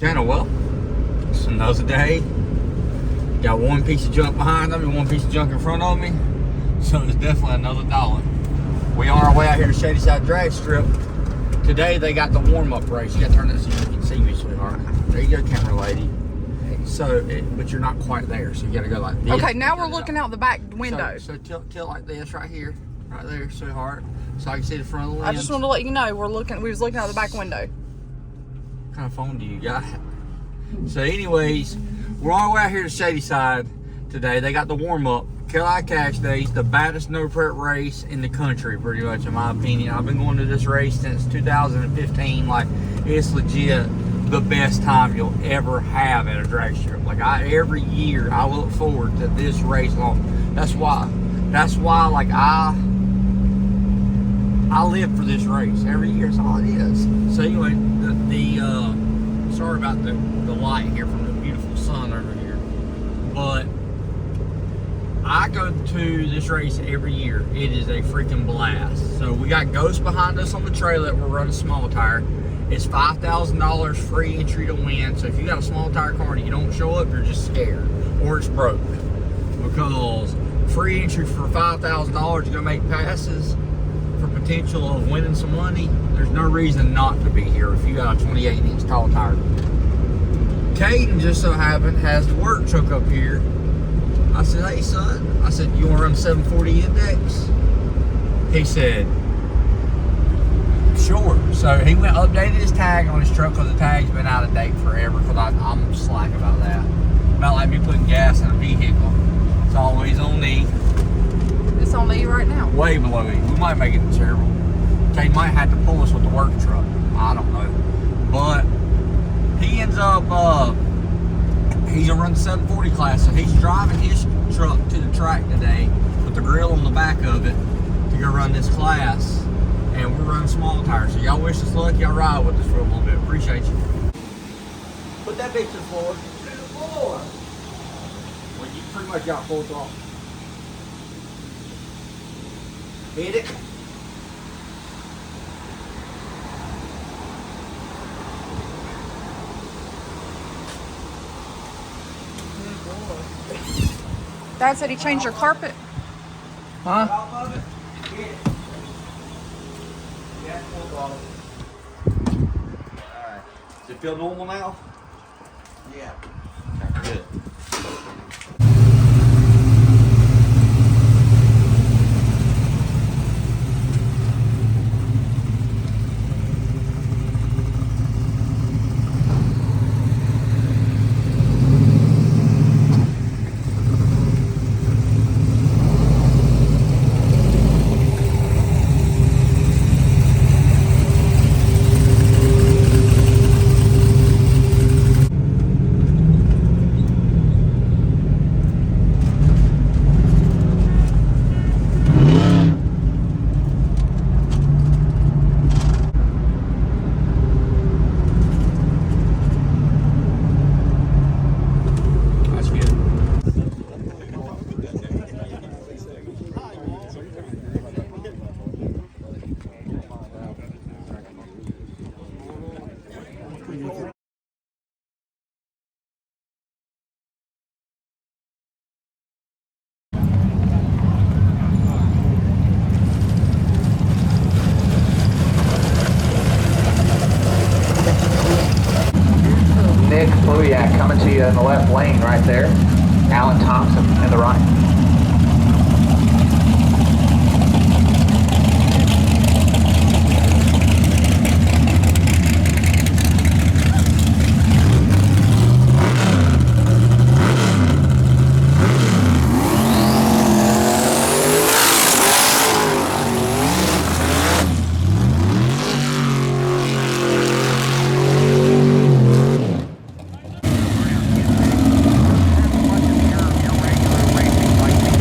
Channel, well, it's another day. Got one piece of junk behind me, one piece of junk in front of me. So it's definitely another dollar. We on our way out here to Shady Side Drag Strip. Today they got the warm-up race. You gotta turn this so you can see me, sweetheart. There you go, camera lady. So, but you're not quite there, so you gotta go like this. Okay, now we're looking out the back window. So tilt like this right here, right there, sweetheart. So I can see the front of the lens. I just want to let you know we was looking out the back window. What kind of phone do you got? So anyways, we're on our way out here to Shady Side today. They got the warm-up. Carolina Cash Days, the baddest no prep race in the country, pretty much in my opinion. I've been going to this race since 2015. Like, it's legit the best time you'll ever have at a drag strip. Like, every year I look forward to this race long. That's why like I live for this race every year. It's all it is. So anyway, sorry about the light here from the beautiful sun over here, but I go to this race every year. It is a freaking blast. So we got Ghost behind us on the trailer that we're running small tire. It's $5,000 free entry to win. So if you got a small tire car and you don't show up, you're just scared or it's broke. Because free entry for $5,000 to go make passes for potential of winning some money, there's no reason not to be here if you got a 28-inch tall tire. Caden just so happened has the work truck up here. I said, hey son, I said, you want to run 740 index? He said, sure. So he went updated his tag on his truck because the tag's been out of date forever, because I'm slack about that. About like me putting gas in a vehicle. It's always on E. It's on E right now. Way below E. We might make it terrible. Caden might have to pull us with the work truck. I don't know. But he ends up, he's gonna run the 740 class, so he's driving his truck to the track today with the grill on the back of it to go run this class, and we're running small tires. So y'all wish us luck. Y'all ride with us for a little bit. Appreciate you. Put that bitch to the floor. To the floor. Well, you pretty much got full throttle. Hit it. Dad said he changed your carpet. Huh? Alright. Does it feel normal now? Yeah. Okay, good. Coming to you in the left lane right there. Alan Thompson in the right. Like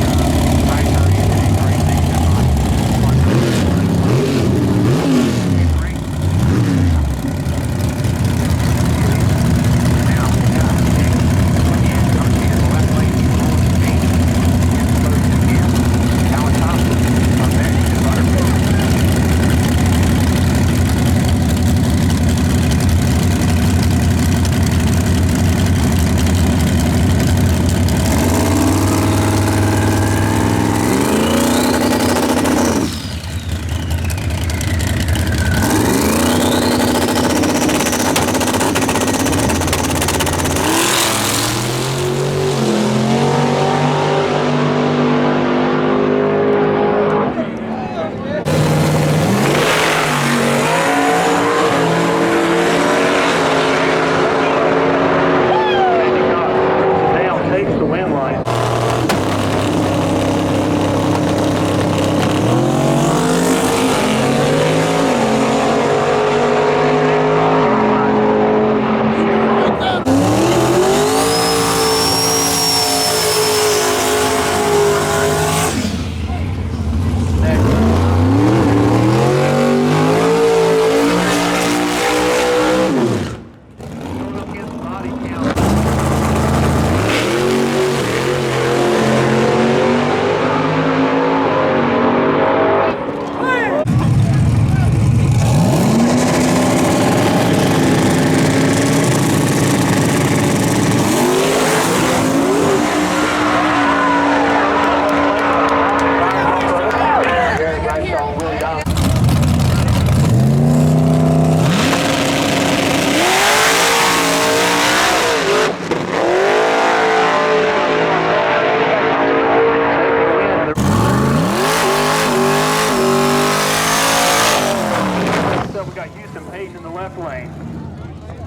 In the left lane.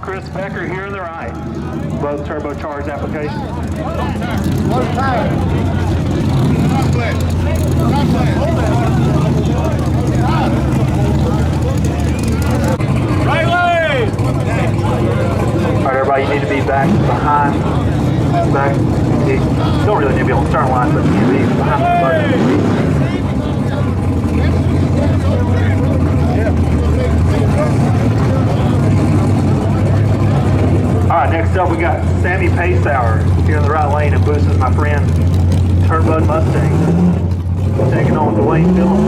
Chris Becker here in the right. Both turbocharged applications. Right lane! Alright, everybody, you need to be back behind. Back. You don't really need to be on the stern line, but you need to be behind the button. Alright, next up we got Sammy Pacehour here in the right lane, and Boost is my friend, Turbo Mustang. Taking on Dwayne Dillon.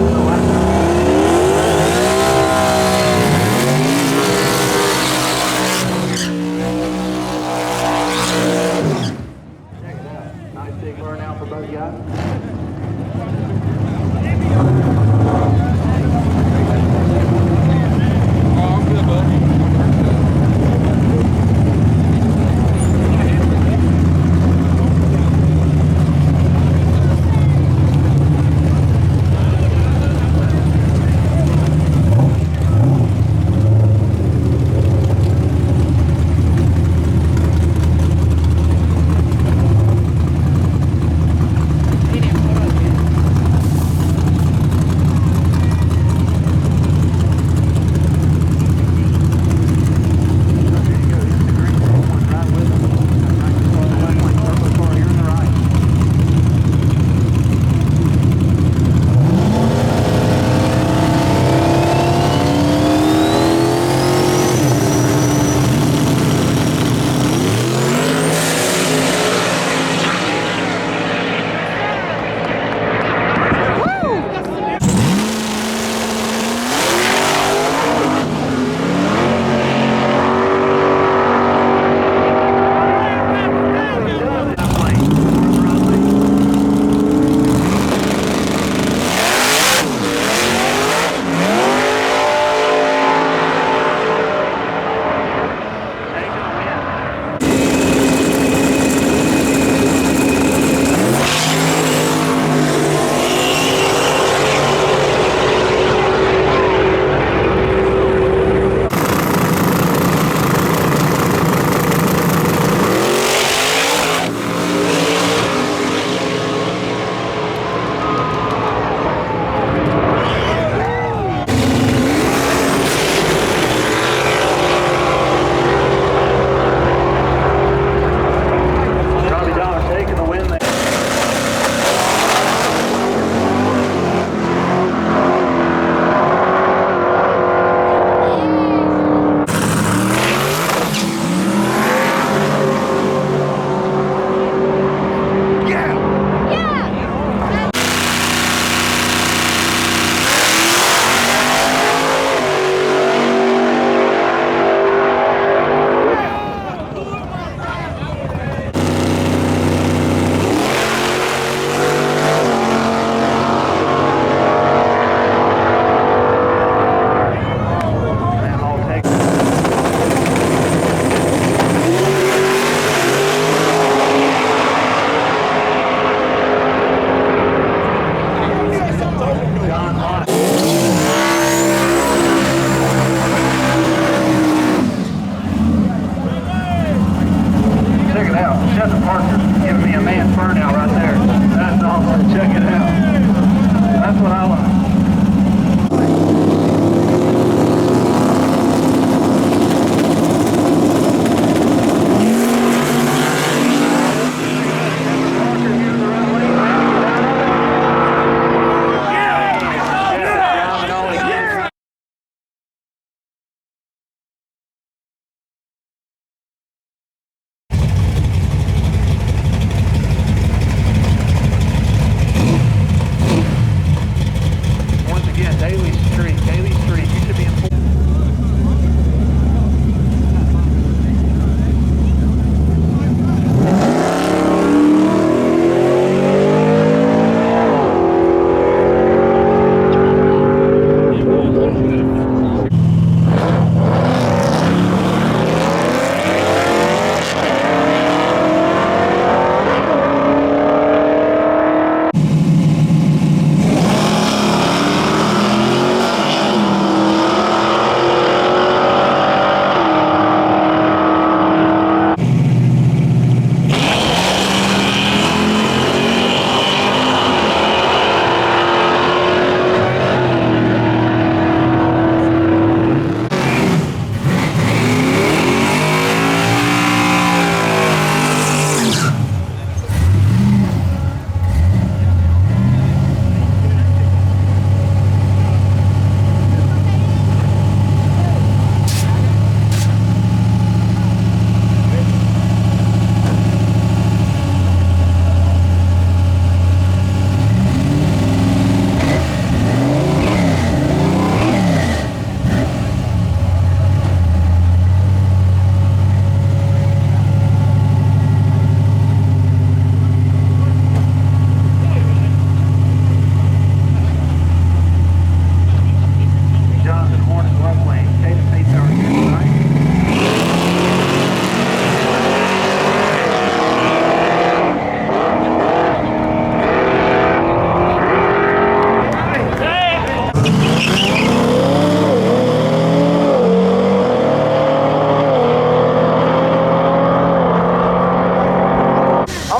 Check it out. Nice big burnout for both guys.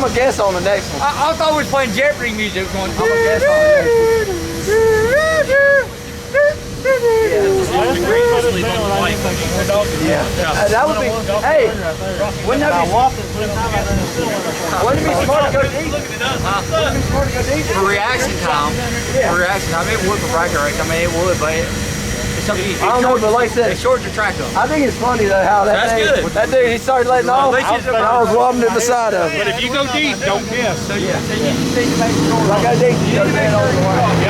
a guess on the next one. I thought we was playing Jeopardy music. Going, I'm a guess on the next one. Yeah. That would be. Hey, wouldn't that be? Wouldn't it be smart to go deep? Wouldn't it be smart to go deep? for reaction time. Yeah. For reaction time. It would for bracket race. I mean, it would, but it's something. I don't know, but like I said, it shortens your track up. I think it's funny though how that That's thing, good. that dude, he started letting off. I was wobbling at the side of him. But if you go deep, don't guess. So you need to make sure. Like I did, you man on the line.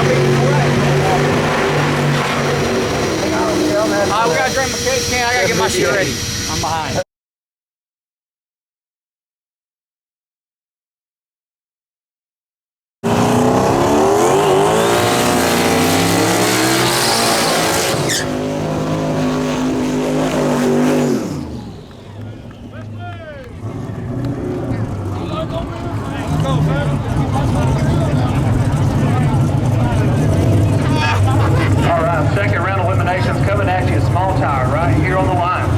We gotta drink my can. I gotta get my shit ready. I'm behind. Second round eliminations coming at you. Small tire right here on the line.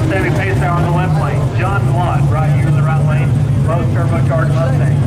Sammy Pacehour on the left lane. John Blunt right here in the right lane. Both turbocharged Mustangs.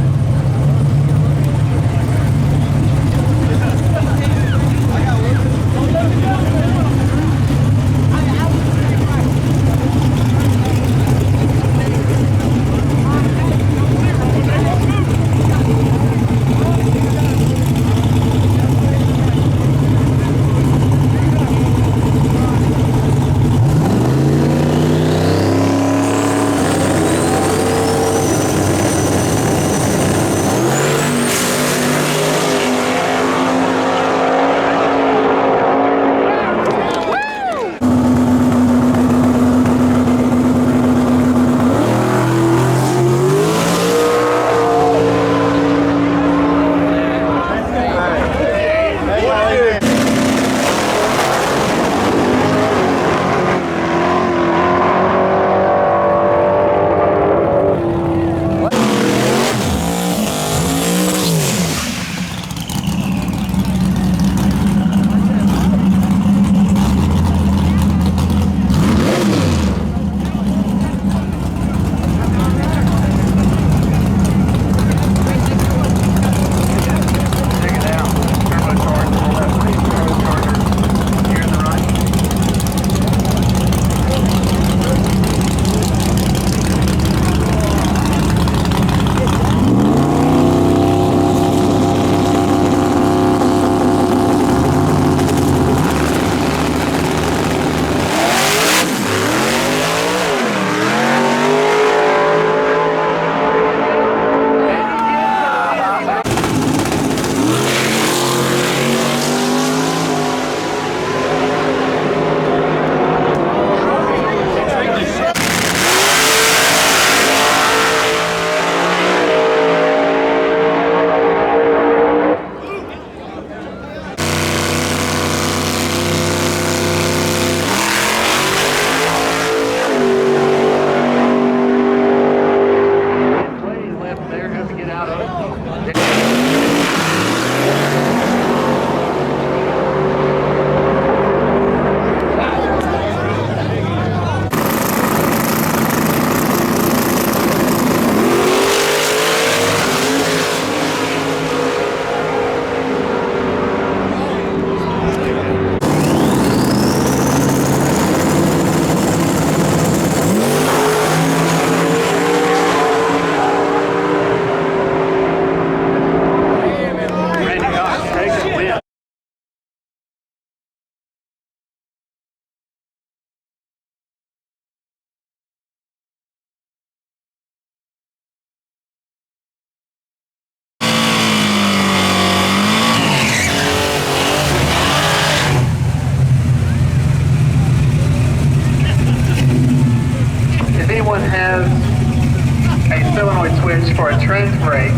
For a trans brake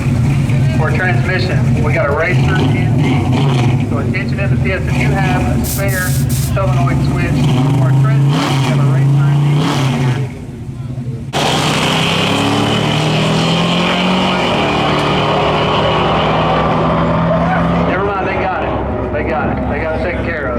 or transmission, we got a racer ND. So attention in the pits, if you have a spare solenoid switch or a transmission, you have a racer ND. Never mind, they got it. They got it. They got it taken care of.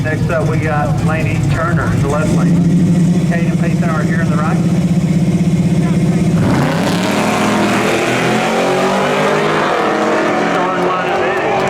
Next up, we got Laney Turner in the left lane. Caden Paytower here in the right. Start line advantage.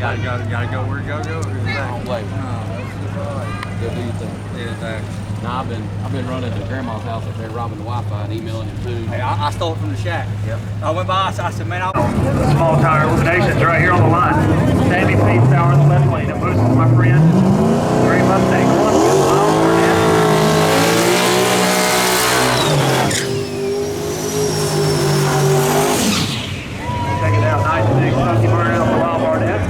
Gotta go where you gotta go. Wait. Go do your thing. Yeah, exactly. Nah, I've been running to grandma's house up there, robbing the Wi-Fi and emailing him too. Hey, I stole it from the shack. Yep. I went by, I said, man, Small tire eliminations right here on the line. Sandy Pete's tower in the left lane. And Moose is my friend. Gray Mustang 1. Check it out. Nice big funky burn out for Wild Barnett.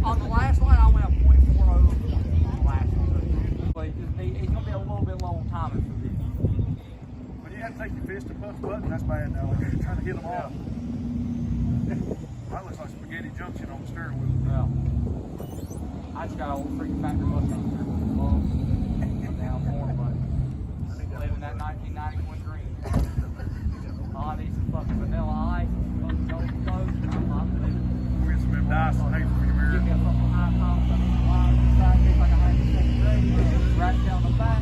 on the last one, I went a .40 on the last one. But it's going to be a little bit long timing for this. But you have to take your fist and push the button. That's bad now. Like you're trying to hit them all. That looks like spaghetti junction on the steering wheel. Yeah. I just got a old freaking factory Mustang down for but living that 1991 dream. Oh, I need some fucking vanilla ice. I'm living. We'll get some of them dice and hay for your mirror. Give me a fucking high top, something like this, like I had to take a right down the back.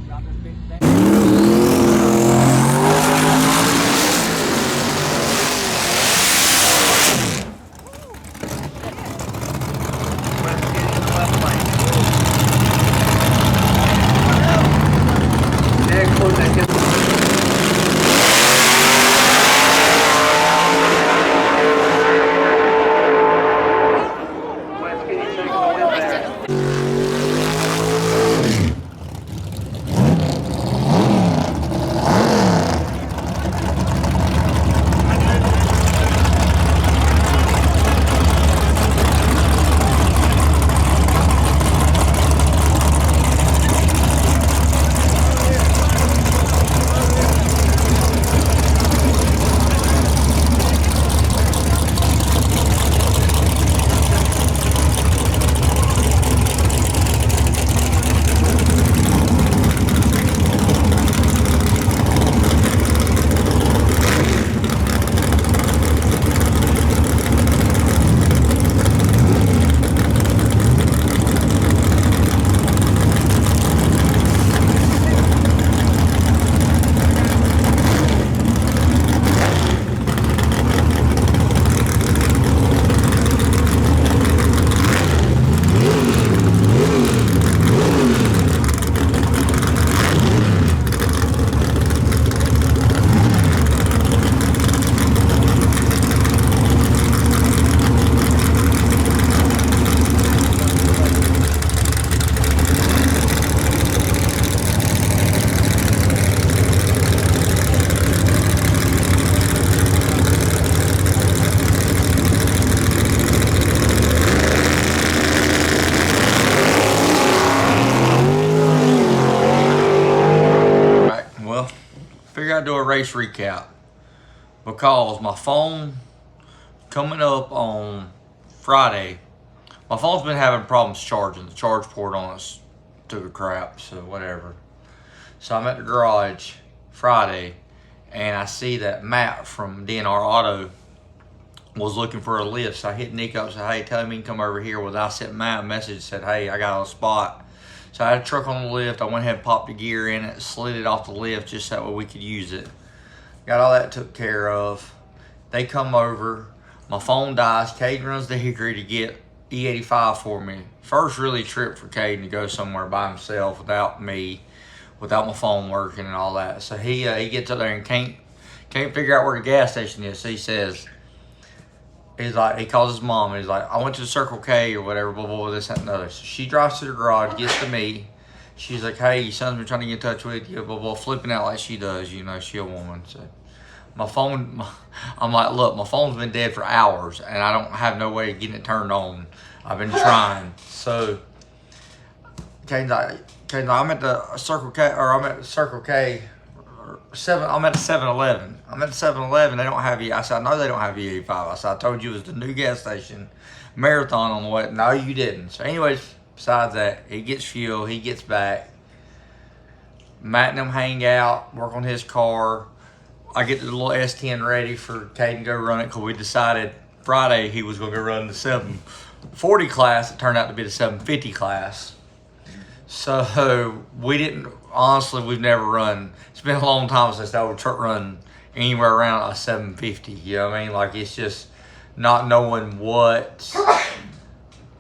Got this big thing. Figure I'd do a race recap because my phone coming up on Friday, my phone's been having problems charging. The charge port on it took a crap, so whatever. So I'm at the garage Friday and I see that Matt from DNR Auto was looking for a lift. So I hit Nick up and said, hey, tell him he can come over here. Well, I sent Matt a message and said, hey, I got a spot. So I had a truck on the lift. I went ahead and popped the gear in it, slid it off the lift just that way we could use it. Got all that took care of. They come over. My phone dies. Caden runs to Hickory to get E85 for me. First really trip for Caden to go somewhere by himself without me, without my phone working and all that. So he gets up there and can't figure out where the gas station is. So he says, he's like, he calls his mom and he's like, I went to the Circle K or whatever, blah, blah, blah, this, that, and the other. So she drives to the garage, gets to me. She's like, hey, your son's been trying to get in touch with you, blah, blah, flipping out like she does, you know, she a woman. So my phone, I'm like, look, my phone's been dead for hours and I don't have no way of getting it turned on. I've been trying. So Caden's like, I'm at the Circle K, or I'm at the Circle K, I'm at the 7-Eleven. I'm at the 7-Eleven, they don't have you. I said, no, they don't have E85. I said, I told you it was the new gas station, Marathon on the way. No, you didn't. So anyways, besides that, he gets fuel, he gets back. Matt and them hang out, work on his car. I get the little S10 ready for Caden to go run it because we decided Friday he was going to go run the 740 class. It turned out to be the 750 class. So we didn't, honestly, we've never run. It's been a long time since I would truck run anywhere around a 750. You know what I mean? Like, it's just not knowing what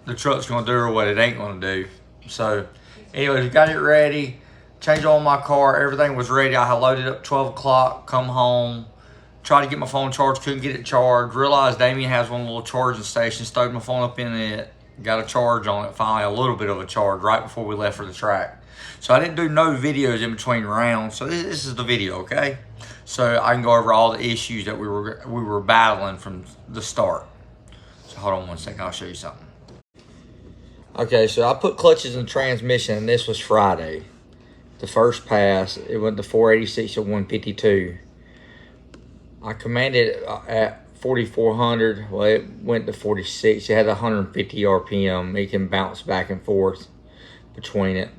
the truck's going to do or what it ain't going to do. So anyways, we got it ready. Changed all my car. Everything was ready. I had loaded up 12 o'clock, come home, tried to get my phone charged, couldn't get it charged. Realized Damien has one little charging station, stowed my phone up in it, got a charge on it, finally a little bit of a charge right before we left for the track. So I didn't do no videos in between rounds. So this is the video, okay? So I can go over all the issues that we were battling from the start. So hold on one second, I'll show you something. Okay, so I put clutches in the transmission, and this was Friday. The first pass, it went to 486 to 152. I commanded at 4,400. Well, it went to 46. It had 150 RPM. It can bounce back and forth between it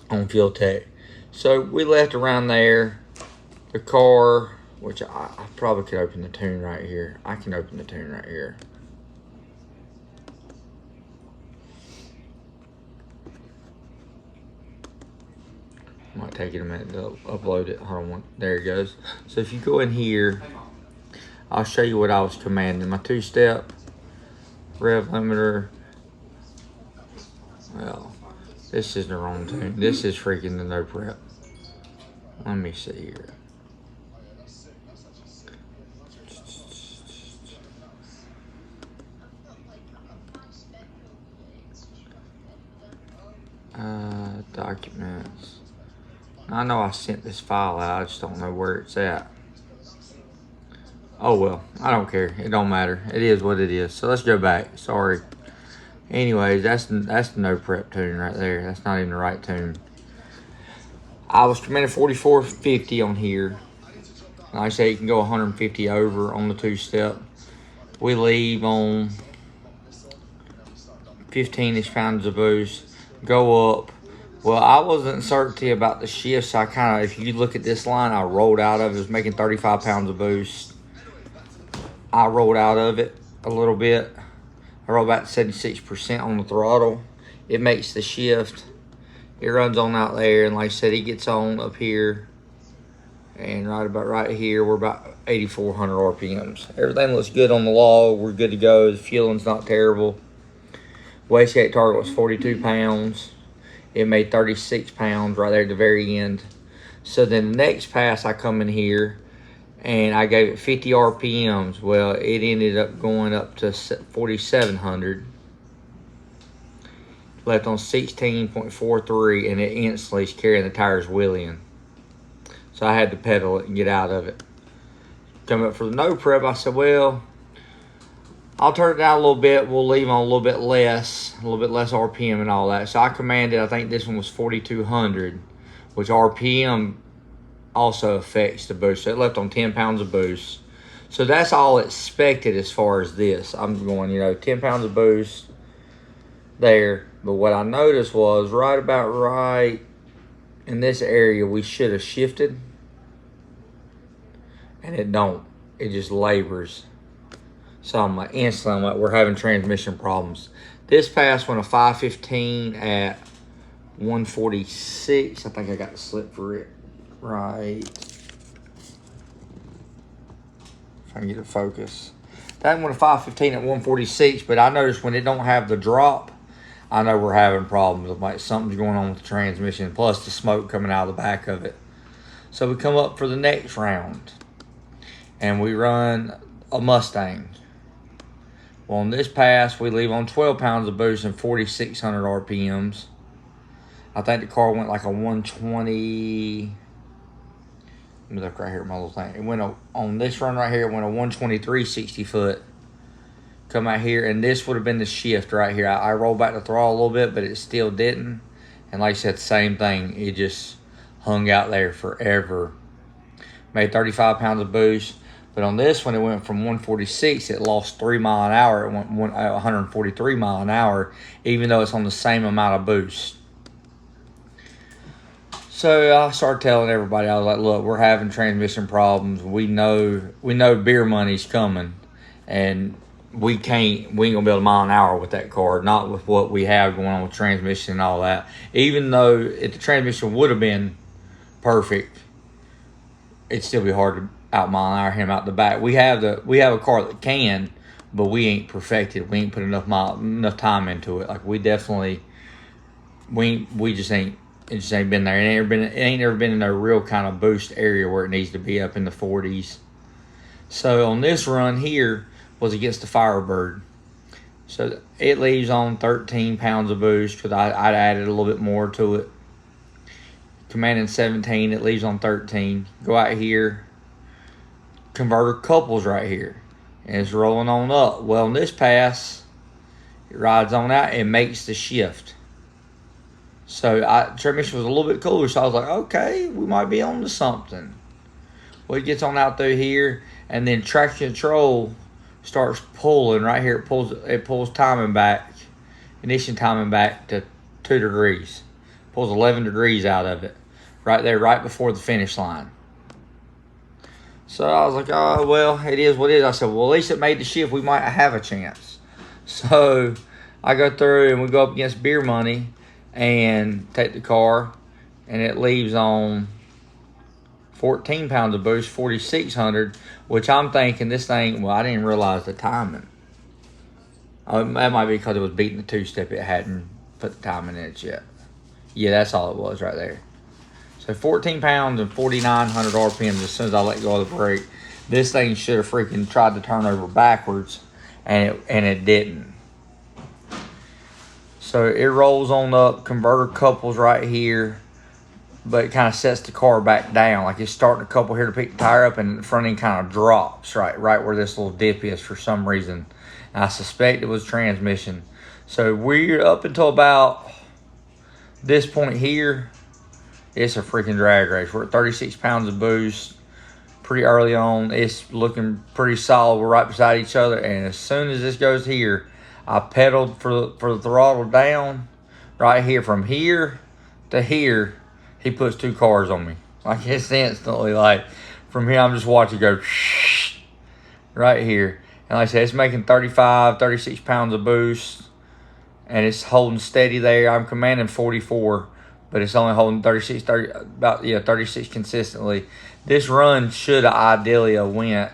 on Fuel Tech. So we left around there. The car, which I probably could open the tune right here. I can open the tune right here. Might take it a minute to upload it. Hold on, there it goes. So if you go in here, I'll show you what I was commanding. My two-step rev limiter. Well, this is the wrong tune. This is freaking the no prep. Let me see here. Documents. I know I sent this file out, I just don't know where it's at. Oh well, I don't care. It don't matter. It is what it is. So let's go back. Sorry. Anyways, that's the no prep tune right there. That's not even the right tune. I was commanded 4450 on here. Like I say, you can go 150 over on the two-step. We leave on 15-ish pounds of boost. Go up. Well, I wasn't certainty about the shifts. I kind of, if you look at this line, I rolled out of it. It was making 35 pounds of boost. I rolled out of it a little bit. I rolled about 76% on the throttle. It makes the shift. It runs on out there, and like I said, it gets on up here. And right about right here, we're about 8,400 RPMs. Everything looks good on the log. We're good to go. The fueling's not terrible. Wastegate target was 42 pounds. It made 36 pounds right there at the very end. So then the next pass, I come in here and I gave it 50 RPMs. Well, it ended up going up to 4,700. Left on 16.43, and it instantly is carrying the tires wheeling. So I had to pedal it and get out of it. Coming up for the no prep, I said, well, I'll turn it down a little bit. We'll leave on a little bit less RPM and all that. So I commanded, I think this one was 4,200, which RPM also affects the boost. So it left on 10 pounds of boost. So that's all expected as far as this. I'm going, 10 pounds of boost there. But what I noticed was right about right in this area, we should have shifted. And it don't. It just labors. So I'm like, instantly, I'm like, we're having transmission problems. This pass went a 515 at 146. I think I got the slip for it right. If I can get it focus. That went a 515 at 146, but I noticed when it don't have the drop, I know we're having problems. I'm like, something's going on with the transmission, plus the smoke coming out of the back of it. So we come up for the next round, and we run a Mustang. Well, on this pass, we leave on 12 pounds of boost and 4,600 RPMs. I think the car went like a 120. Let me look right here at my little thing. It went on this run right here, it went a 123 60 foot. Come out here, and this would have been the shift right here. I rolled back the throttle a little bit, but it still didn't. And like I said, same thing. It just hung out there forever. Made 35 pounds of boost. But on this one, it went from 146. It lost 3 miles an hour. It went 143 miles an hour, even though it's on the same amount of boost. So I started telling everybody, I was like, look, we're having transmission problems. We know beer money's coming, and we ain't gonna be able to mile an hour with that car, not with what we have going on with transmission and all that. Even though if the transmission would have been perfect, it'd still be hard to out mile an hour him out the back. We have a car that can, but we ain't perfected. We ain't put enough time into it. Like we just ain't. It just ain't been there. It ain't never been in a real kind of boost area where it needs to be up in the 40s. So on this run here was against the Firebird. So it leaves on 13 pounds of boost because I'd added a little bit more to it. Commanding 17, it leaves on 13. Go out here, converter couples right here, and it's rolling on up. Well, in this pass, it rides on out and makes the shift. So transmission was a little bit cooler, so I was like, okay, we might be on to something. Well, it gets on out through here, and then traction control starts pulling right here. It pulls timing back, ignition timing back to 2 degrees. Pulls 11 degrees out of it, right there, right before the finish line. So I was like, oh, well, it is what it is. I said, well, at least it made the shift. We might have a chance. So I go through, and we go up against beer money, and take the car, and it leaves on 14 pounds of boost, 4,600, which I'm thinking this thing, well, I didn't realize the timing. That might be because it was beating the two-step. It hadn't put the timing in it yet. Yeah, that's all it was right there. So 14 pounds and 4,900 RPMs as soon as I let go of the brake. This thing should have freaking tried to turn over backwards, and it didn't. So it rolls on up, converter couples right here, but it kind of sets the car back down. Like it's starting to couple here to pick the tire up, and the front end kind of drops right where this little dip is for some reason. And I suspect it was transmission. So we're up until about this point here. It's a freaking drag race. We're at 36 pounds of boost pretty early on. It's looking pretty solid. We're right beside each other, and as soon as this goes here, I pedaled for the throttle down right here. From here to here, he puts 2 cars on me. Like it's instantly like from here, I'm just watching it go right here. And like I said, it's making 36 pounds of boost, and it's holding steady there. I'm commanding 44, but it's only holding 36 consistently. This run should have ideally went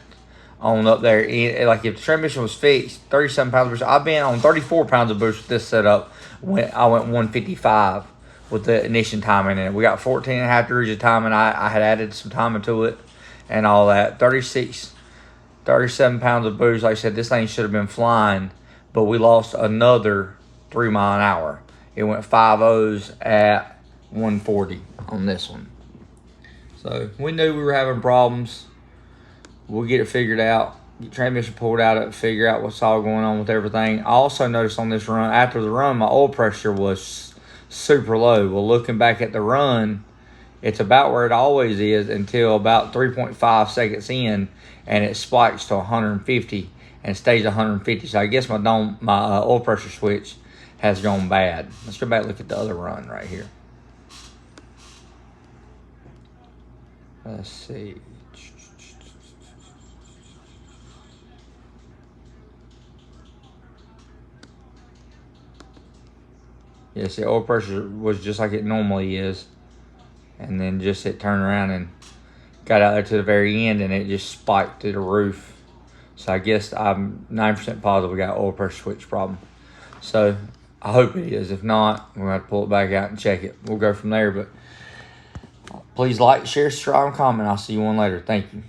on up there. Like if the transmission was fixed, 37 pounds of boost. I've been on 34 pounds of boost with this setup. I went 155 with the ignition timing in it. We got 14 and a half degrees of timing. I had added some timing to it and all that. 37 pounds of boost. Like I said, this thing should have been flying, but we lost another 3 miles an hour. It went 5.0s at 140 on this one. So we knew we were having problems. We'll get it figured out, get transmission pulled out of it, figure out what's all going on with everything. I also noticed on this run, after the run, my oil pressure was super low. Well, looking back at the run, it's about where it always is until about 3.5 seconds in, and it spikes to 150 and stays 150. So I guess my oil pressure switch has gone bad. Let's go back and look at the other run right here. Let's see. Yes, the oil pressure was just like it normally is. And then just it turned around and got out there to the very end and it just spiked to the roof. So I guess I'm 9% positive we got oil pressure switch problem. So I hope it is. If not, we're going to have to pull it back out and check it. We'll go from there. But please like, share, subscribe, and comment. I'll see you on later. Thank you.